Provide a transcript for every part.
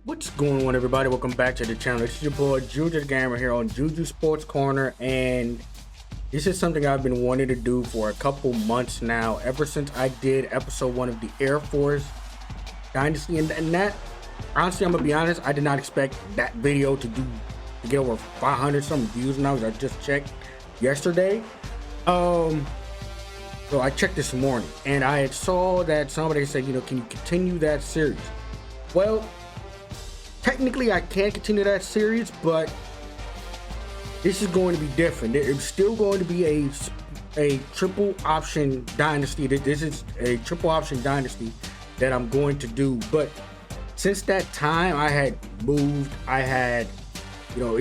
What's going on, everybody? Welcome back to the channel. This is your boy Juju Gamer here on Juju Sports Corner, and this is something I've been wanting to do for a couple months now, ever since I did episode 1 of the Air Force Dynasty, and that, honestly, I'm gonna be honest, I did not expect that video to get over 500 some views now. I just checked yesterday. So I checked this morning and I saw that somebody said, you know, can you continue that series? Well, technically I can continue that series, but this is going to be different. It's still going to be a triple option dynasty. This is a triple option dynasty that I'm going to do. But since that time, I had moved. It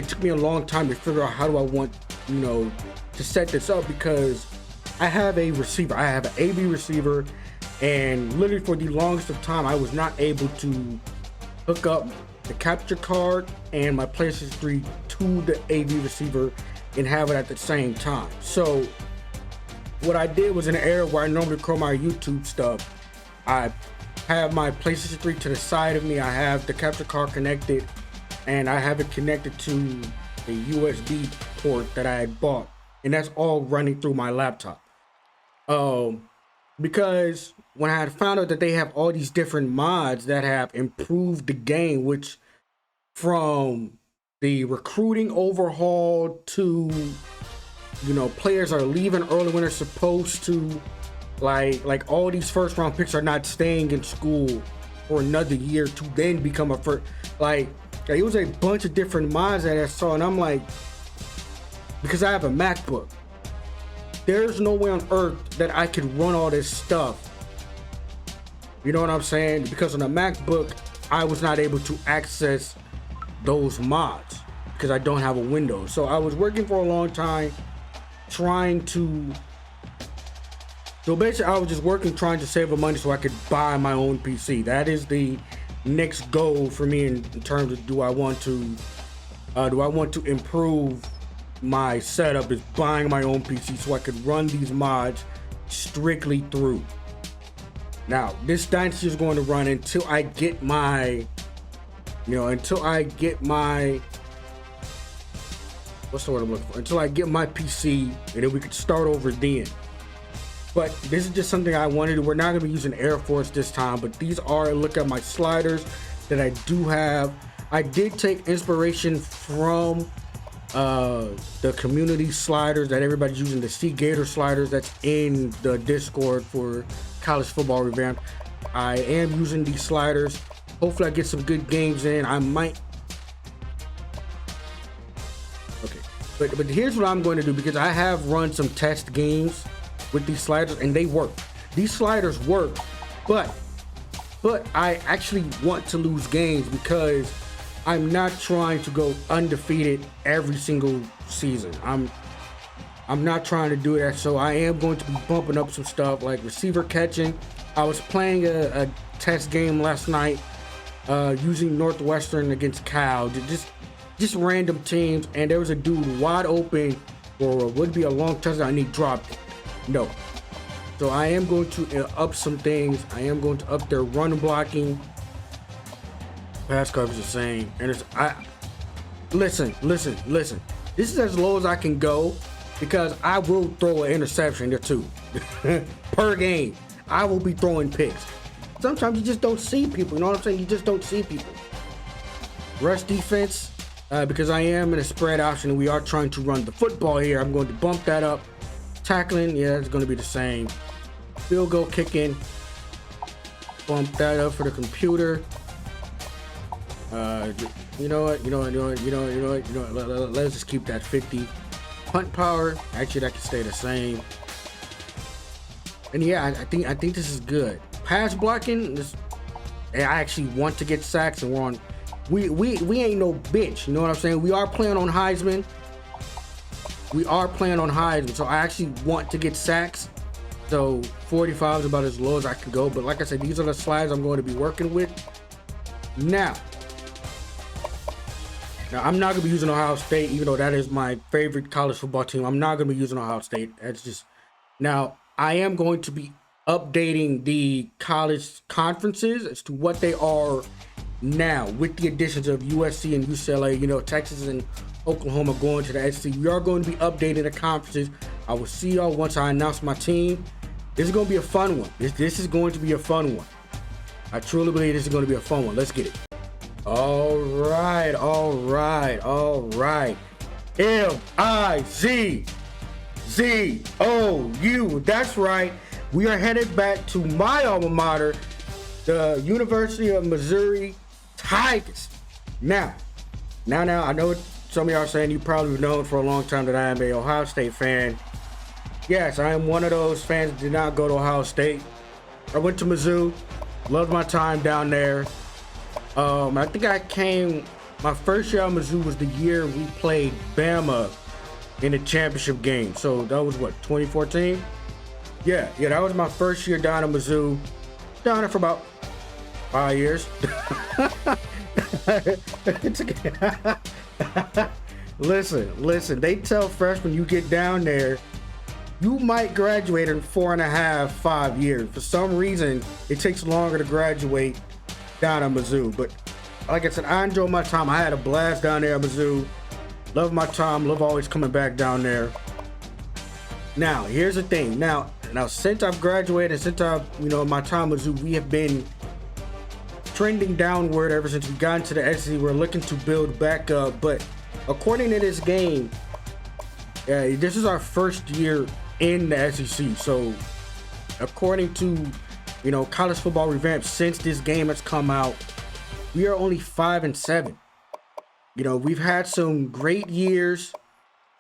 took me a long time to figure out how do I want, to set this up, because I have a receiver. I have an AB receiver, and literally for the longest of time, I was not able to hook up the capture card and my PlayStation 3 to the AV receiver and have it at the same time. So what I did was, in an area where I normally record my YouTube stuff, I have my PlayStation 3 to the side of me. I have the capture card connected, and I have it connected to a USB port that I had bought, and that's all running through my laptop. Because when I had found out that they have all these different mods that have improved the game, which from the recruiting overhaul to, players are leaving early when they're supposed to, like all these first round picks are not staying in school for another year to then become a first, it was a bunch of different mods that I saw, and I'm like, because I have a MacBook, there's no way on earth that I could run all this stuff. You know what I'm saying? Because on a MacBook, I was not able to access those mods because I don't have a Windows. So I was working for a long time trying to, so basically I was just working trying to save up money so I could buy my own PC. That is the next goal for me in terms of do I want to improve my setup, is buying my own PC so I could run these mods strictly through. Now, this dynasty is going to run until I get my, until I get my, what's the word I'm looking for? Until I get my PC, and then we could start over then. But this is just something I wanted to, we're not going to be using Air Force this time, but these are, look at my sliders that I do have. I did take inspiration from the community sliders that everybody's using, the Sea Gator sliders that's in the Discord for college football revamped. I am using these sliders. Hopefully I get some good games in. I might, okay, but here's what I'm going to do, because I have run some test games with these sliders and they work. These sliders work, but I actually want to lose games because I'm not trying to go undefeated every single season. I'm not trying to do that, so I am going to be bumping up some stuff like receiver catching. I was playing a test game last night using Northwestern against Cal, just random teams, and there was a dude wide open for what would be a long touchdown and he dropped it. No. So I am going to up some things. I am going to up their run blocking. Pass coverage is the same, and listen. This is as low as I can go, because I will throw an interception or two per game. I will be throwing picks. Sometimes you just don't see people. You know what I'm saying? You just don't see people. Rush defense, because I am in a spread option and we are trying to run the football here. I'm going to bump that up. Tackling, yeah, it's going to be the same. Field goal kicking. bump that up for the computer. You know what? Let's just keep that 50. Punt power, actually that can stay the same. And yeah, I think this is good. Pass blocking, I actually want to get sacks, and we're on. We ain't no bitch. You know what I'm saying? We are playing on Heisman. So I actually want to get sacks. So 45 is about as low as I can go. But like I said, these are the slides I'm going to be working with. Now I'm not going to be using Ohio State, even though that is my favorite college football team. I'm not going to be using Ohio State. That's just... Now, I am going to be updating the college conferences as to what they are now with the additions of USC and UCLA. You know, Texas and Oklahoma going to the SEC. We are going to be updating the conferences. I will see y'all once I announce my team. This is going to be a fun one. This is going to be a fun one. I truly believe this is going to be a fun one. Let's get it. All right. MIZZOU. That's right. We are headed back to my alma mater, the University of Missouri Tigers. Now, I know what some of y'all are saying. You probably have known for a long time that I am a Ohio State fan. Yes, I am one of those fans that did not go to Ohio State. I went to Mizzou. Loved my time down there. I think my first year at Mizzou was the year we played Bama in the championship game. So that was what, 2014? Yeah, that was my first year down at Mizzou. Down there for about 5 years. Listen, they tell freshmen you get down there, you might graduate in 4.5, 5 years. For some reason, it takes longer to graduate down at Mizzou. But like I said, I enjoyed my time. I had a blast down there at Mizzou. Love my time. Love always coming back down there. Now, here's the thing. Now since I've graduated, since my time at Mizzou, we have been trending downward ever since we got into the SEC. We're looking to build back up. But according to this game, this is our first year in the SEC. So according to College Football Revamped, since this game has come out, we are only 5-7. We've had some great years,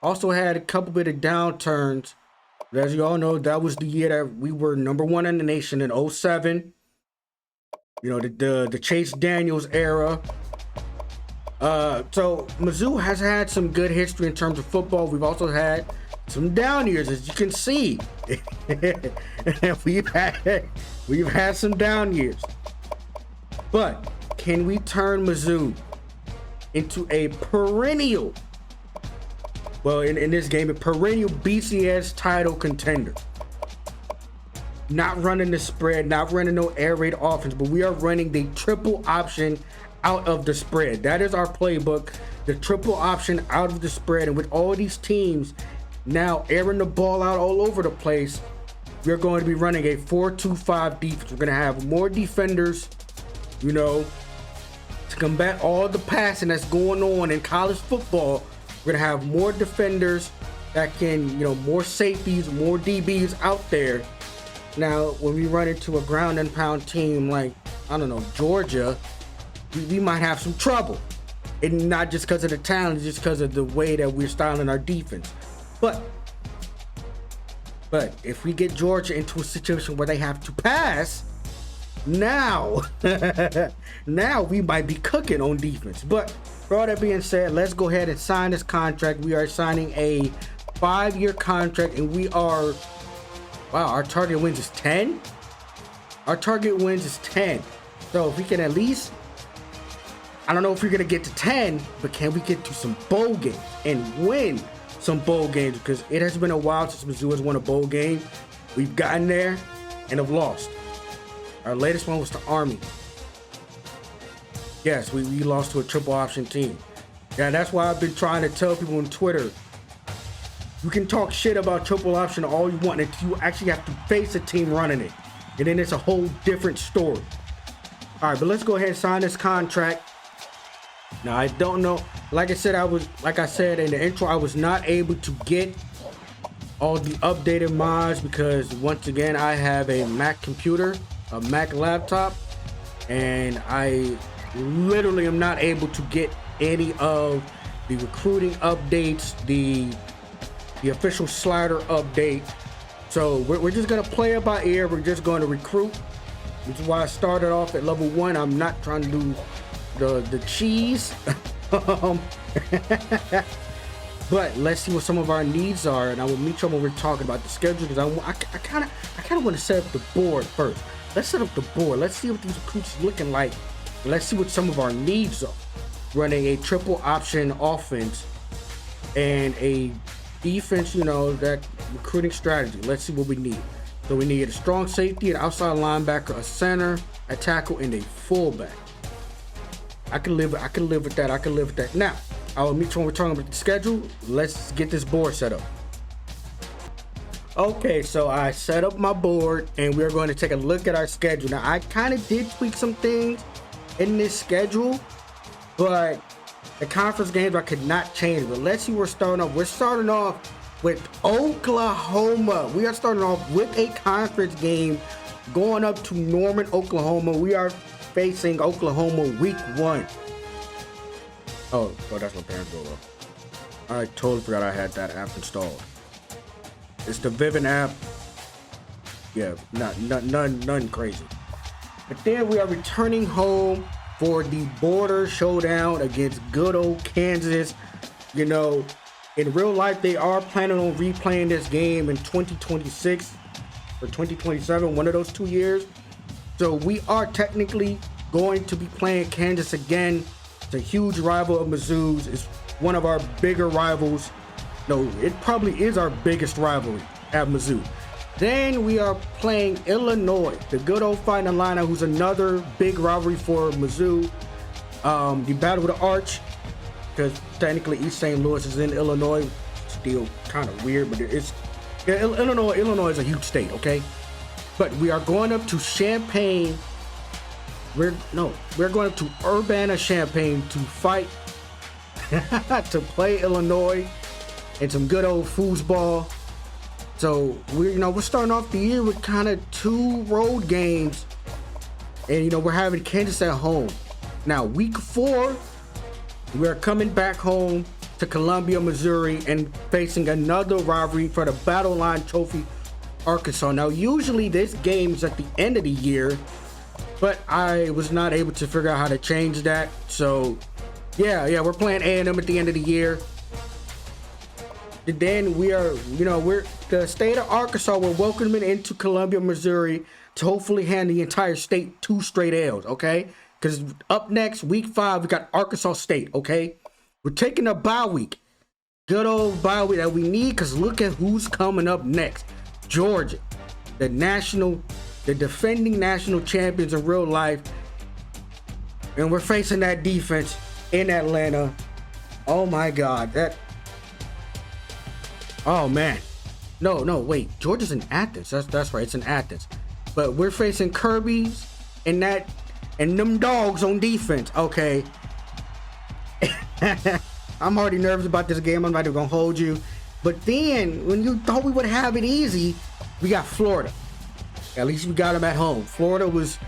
also had a couple bit of downturns. But as you all know, that was the year that we were number 1 in the nation in 2007. The Chase Daniels era. So Mizzou has had some good history in terms of football. We've also had some down years, as you can see. we've had some down years. But can we turn Mizzou into a perennial, in this game, a perennial BCS title contender? Not running the spread, not running no air raid offense, but we are running the triple option out of the spread. That is our playbook, the triple option out of the spread. And with all these teams now airing the ball out all over the place, we're going to be running a 4-2-5 defense. We're going to have more defenders, to combat all the passing that's going on in college football. We're going to have more defenders that can, more safeties, more DBs out there. Now, when we run into a ground and pound team like, Georgia, we might have some trouble. And not just because of the talent, it's just because of the way that we're styling our defense. But if we get Georgia into a situation where they have to pass, now we might be cooking on defense. But for all that being said, let's go ahead and sign this contract. We are signing a 5-year contract, and we are... Wow, our target wins is 10? Our target wins is 10. So if we can at least... I don't know if we're going to get to 10, but can we get to some bowl games and win some bowl games? Because it has been a while since Mizzou has won a bowl game. We've gotten there and have lost. Our latest one was to Army. Yes, we lost to a triple option team. Yeah, that's why I've been trying to tell people on Twitter, you can talk shit about triple option all you want until you actually have to face a team running it. And then it's a whole different story. All right, but let's go ahead and sign this contract. Now, I don't know. Like I said in the intro, I was not able to get all the updated mods because, once again, I have a Mac computer, a Mac laptop. and I literally am not able to get any of the recruiting updates, the official slider update. So we're just gonna play it by ear. We're just going to recruit, which is why I started off at level 1. I'm not trying to do the cheese. But let's see what some of our needs are, and I will meet you when we're talking about the schedule, because I kind of want to set up the board first. Let's set up the board. Let's see what these recruits are looking like. Let's see what some of our needs are. Running a triple option offense and a defense, you know, that recruiting strategy. Let's see what we need. So we need a strong safety, an outside linebacker, a center, a tackle, and a fullback. I can live with that. I can live with that. Now, I will meet you when we're talking about the schedule. Let's get this board set up. Okay, so I set up my board and we're going to take a look at our schedule. Now, I kind of did tweak some things in this schedule, but the conference games I could not change. But let's see where we're starting off. We're starting off with Oklahoma. We are starting off with a conference game going up to Norman, Oklahoma. We are facing Oklahoma week 1. Oh, that's my parents' logo. I totally forgot I had that app installed. It's the Vivint app. Yeah, none crazy. But then we are returning home for the border showdown against good old Kansas. You know, in real life, they are planning on replaying this game in 2026 or 2027, one of those 2 years. So we are technically going to be playing Kansas again. It's a huge rival of MIZZOU's. It's one of our bigger rivals. No, it probably is our biggest rivalry at MIZZOU. Then we are playing Illinois, the good old Fighting Illini, who's another big rivalry for MIZZOU. The Battle of the Arch, because technically East St. Louis is in Illinois. Still kind of weird, but it's Illinois is a huge state, okay? But we are going up to Champaign. We're going up to Urbana-Champaign to fight to play Illinois and some good old foosball. So we're starting off the year with kind of 2 road games, and we're having Kansas at home. Now week 4, we're coming back home to Columbia, Missouri, and facing another rivalry for the Battle Line Trophy, Arkansas. Now usually this game's at the end of the year, but I was not able to figure out how to change that. So yeah, we're playing ANEW at the end of the year. And then we're the state of Arkansas. We're welcoming into Columbia, Missouri to hopefully hand the entire state 2 straight L's, okay? Because up next, week 5, we got Arkansas State, okay? We're taking a bye week. Good old bye week that we need, because look at who's coming up next. Georgia, the defending national champions in real life. And we're facing that defense in Atlanta. Oh my God, oh man. No, wait. Georgia's in Athens. That's right. It's in Athens. But we're facing Kirby's and them dogs on defense. Okay. I'm already nervous about this game. I'm not even gonna hold you. But then, when you thought we would have it easy, we got Florida. At least we got them at home. Florida was,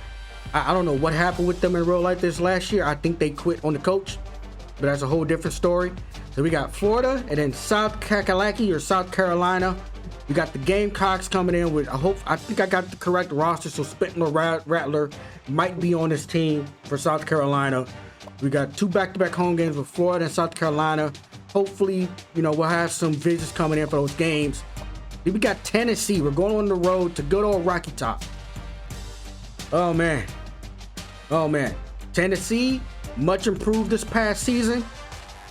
I don't know what happened with them in real life this last year. I think they quit on the coach, but that's a whole different story. So we got Florida, and then South Carolina. We got the Gamecocks coming in with, I think I got the correct roster, so Spitler Rattler might be on this team for South Carolina. We got 2 back-to-back home games with Florida and South Carolina. Hopefully, we'll have some visits coming in for those games. Then we got Tennessee. We're going on the road to good old Rocky Top. Oh man. Tennessee, much improved this past season.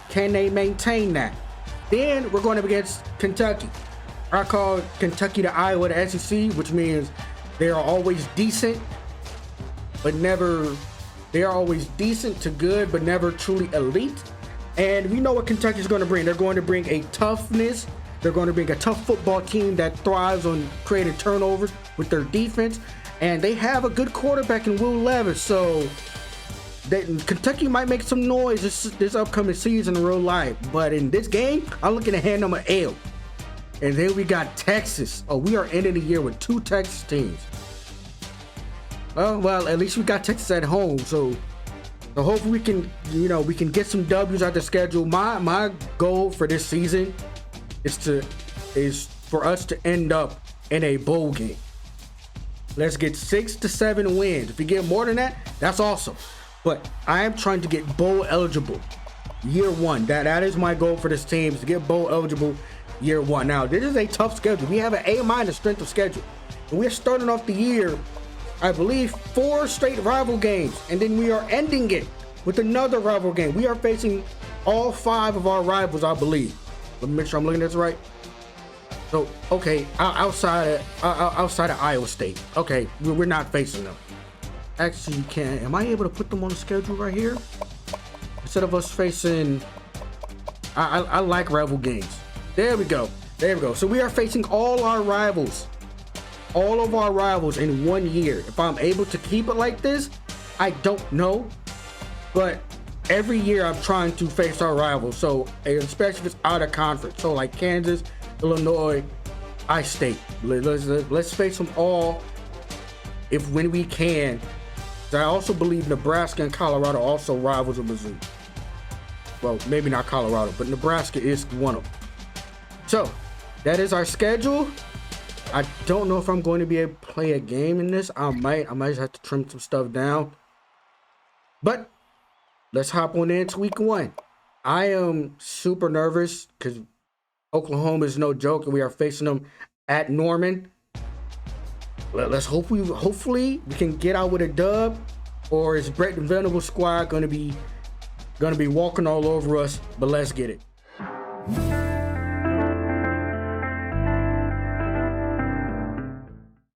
Can they maintain that? Then we're going up against Kentucky. I call Kentucky the Iowa of the SEC, which means they are always decent, but never. They are always decent to good, but never truly elite. And we know what Kentucky's going to bring. They're going to bring a toughness. They're going to bring a tough football team that thrives on creating turnovers with their defense. And they have a good quarterback in Will Levis. So Kentucky might make some noise this upcoming season in real life. But in this game, I'm looking to hand them an L. And then we got Texas. Oh, we are ending the year with 2 Texas teams. Well, at least we got Texas at home, so hopefully we can, we can get some W's out the schedule. My goal for this season is for us to end up in a bowl game. Let's get 6 to 7 wins. If we get more than that, that's awesome. But I am trying to get bowl eligible year one. That is my goal for this team, is to get bowl eligible year one. Now, this is a tough schedule. We have an A- strength of schedule. And we're starting off the year, I believe, 4 straight rival games. And then we are ending it with another rival game. We are facing all 5 of our rivals, I believe. Let me make sure I'm looking at this right. So, okay, outside of Iowa State. Okay, we're not facing them. Actually, you can. Am I able to put them on the schedule right here? Instead of us facing, I like rival games. There we go. There we go. So we are facing all our rivals. All of our rivals in 1 year. If I'm able to keep it like this, I don't know. But every year I'm trying to face our rivals. So, especially if it's out of conference. So like Kansas, Illinois, I-State. Let's face them all when we can. I also believe Nebraska and Colorado are also rivals of MIZZOU. Well, maybe not Colorado, but Nebraska is one of them. So, that is our schedule. I don't know if I'm going to be able to play a game in this. I might just have to trim some stuff down. But let's hop on into week 1. I am super nervous because Oklahoma is no joke, and we are facing them at Norman. Let's hopefully we can get out with a dub, or is Brett Venables' squad gonna be walking all over us? But let's get it.